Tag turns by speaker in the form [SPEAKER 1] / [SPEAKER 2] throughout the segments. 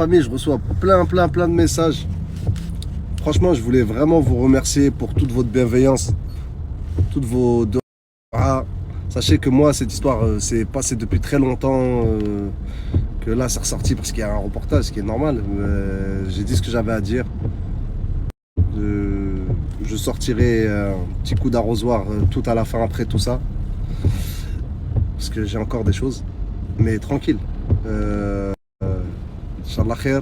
[SPEAKER 1] famille, je reçois plein de messages. Franchement, je voulais vraiment vous remercier pour toute votre bienveillance, toutes vos doigts. Sachez que moi, cette histoire, c'est passé depuis très longtemps. Que là, c'est ressorti parce qu'il y a un reportage, ce qui est normal. J'ai dit ce que j'avais à dire. Je sortirai un petit coup d'arrosoir tout à la fin après tout ça. Parce que j'ai encore des choses. Mais tranquille. Inch'Allah khair.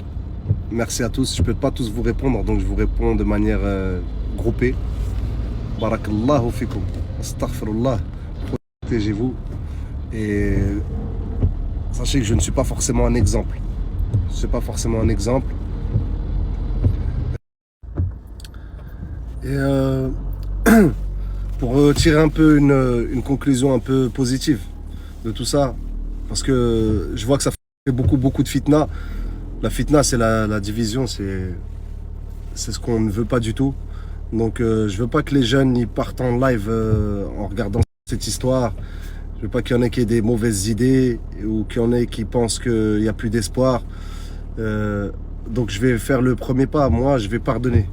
[SPEAKER 1] Merci à tous. Je ne peux pas tous vous répondre, donc je vous réponds de manière groupée. Barakallahu fikum. Astaghfirullah. Protégez-vous. Et sachez que je ne suis pas forcément un exemple. Je ne suis pas forcément un exemple. Et pour tirer un peu une conclusion un peu positive de tout ça, parce que je vois que ça fait beaucoup de fitna. La fitna, c'est la division, c'est ce qu'on ne veut pas du tout. Donc je veux pas que les jeunes ils partent en live en regardant cette histoire. Je veux pas qu'il y en ait qui aient des mauvaises idées ou qu'il y en ait qui pensent qu'il n'y a plus d'espoir. Donc je vais faire le premier pas. Moi, je vais pardonner.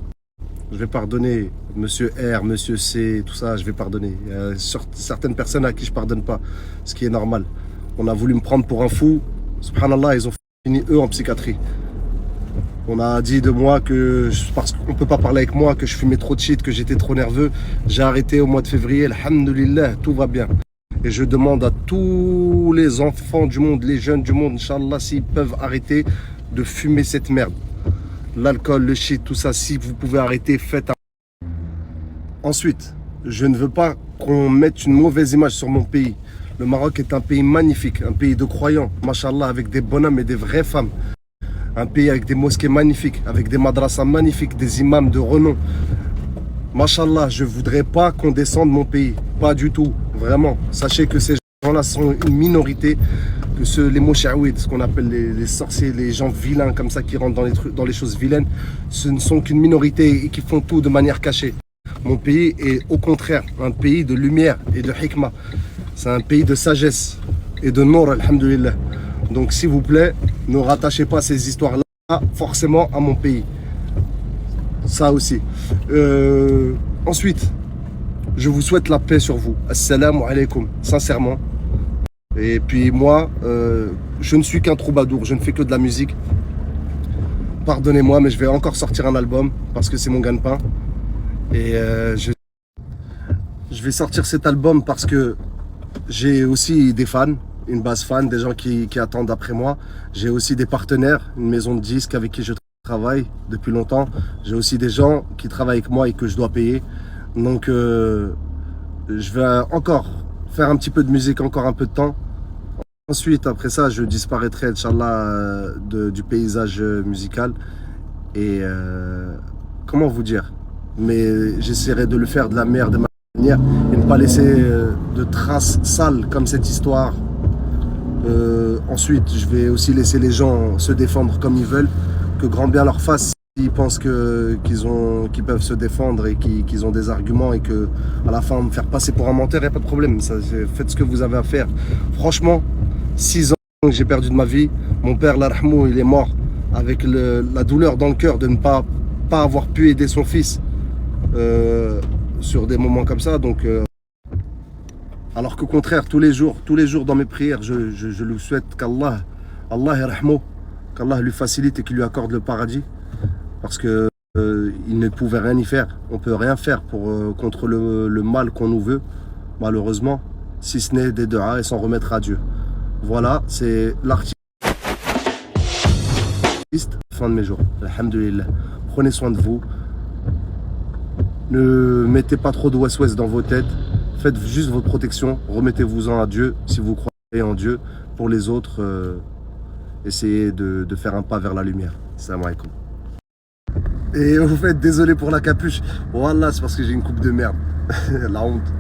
[SPEAKER 1] Je vais pardonner Monsieur R, Monsieur C, tout ça, je vais pardonner. Il y a certaines personnes à qui je pardonne pas, ce qui est normal. On a voulu me prendre pour un fou. Subhanallah, ils ont fini eux en psychiatrie. On a dit de moi que, parce qu'on ne peut pas parler avec moi, que je fumais trop de shit, que j'étais trop nerveux. J'ai arrêté au mois de février, alhamdoulilah, tout va bien. Et je demande à tous les enfants du monde, les jeunes du monde, Inch'Allah, s'ils peuvent arrêter de fumer cette merde. L'alcool, le shit, tout ça, si vous pouvez arrêter, faites. Ensuite, je ne veux pas qu'on mette une mauvaise image sur mon pays. Le Maroc est un pays magnifique, un pays de croyants, machallah, avec des bonhommes et des vraies femmes. Un pays avec des mosquées magnifiques, avec des madrasas magnifiques, des imams de renom. Machallah, je ne voudrais pas qu'on descende mon pays, pas du tout, vraiment. Sachez que ces gens-là sont une minorité, que les moshaouid, ce qu'on appelle les sorciers, les gens vilains comme ça qui rentrent dans les choses vilaines, ce ne sont qu'une minorité et qui font tout de manière cachée. Mon pays est au contraire un pays de lumière et de hikmah. C'est un pays de sagesse et de nour, alhamdoulilah. Donc s'il vous plaît, ne rattachez pas ces histoires-là forcément à mon pays. Ça aussi. Ensuite, je vous souhaite la paix sur vous. Assalamu alaikum, sincèrement. Et puis moi, je ne suis qu'un troubadour, je ne fais que de la musique. Pardonnez-moi, mais je vais encore sortir un album parce que c'est mon gagne-pain. Et je vais sortir cet album parce que j'ai aussi des fans, une base fan, des gens qui attendent après moi. J'ai aussi des partenaires, une maison de disques avec qui je travaille depuis longtemps. J'ai aussi des gens qui travaillent avec moi et que je dois payer. Donc je vais encore faire un petit peu de musique, encore un peu de temps. Ensuite, après ça, je disparaîtrai, Inch'Allah, du paysage musical. Et comment vous dire? Mais j'essaierai de le faire de la meilleure des manières et ne pas laisser de traces sales comme cette histoire. Ensuite, je vais aussi laisser les gens se défendre comme ils veulent, que grand bien leur fasse s'ils pensent qu'ils peuvent se défendre et qu'ils ont des arguments et que à la fin me faire passer pour un menteur, il n'y a pas de problème. Ça, faites ce que vous avez à faire. Franchement, 6 ans que j'ai perdu de ma vie, mon père, l'arhamou, il est mort avec la douleur dans le cœur de ne pas avoir pu aider son fils sur des moments comme ça. Donc, alors qu'au contraire, tous les jours dans mes prières, je lui souhaite qu'Allah yarhamou, qu'Allah lui facilite et qu'il lui accorde le paradis, parce que il ne pouvait rien y faire. On peut rien faire contre le mal qu'on nous veut, malheureusement, si ce n'est des du'a et s'en remettre à Dieu. Voilà, c'est l'artiste. Fin de mes jours, alhamdoulilah. Prenez soin de vous. Ne mettez pas trop de ouest-ouest dans vos têtes. Faites juste votre protection. Remettez-vous-en à Dieu si vous croyez en Dieu. Pour les autres, essayez de faire un pas vers la lumière. Salam alaikum. Et vous faites désolé pour la capuche. Wallah, c'est parce que j'ai une coupe de merde. La honte.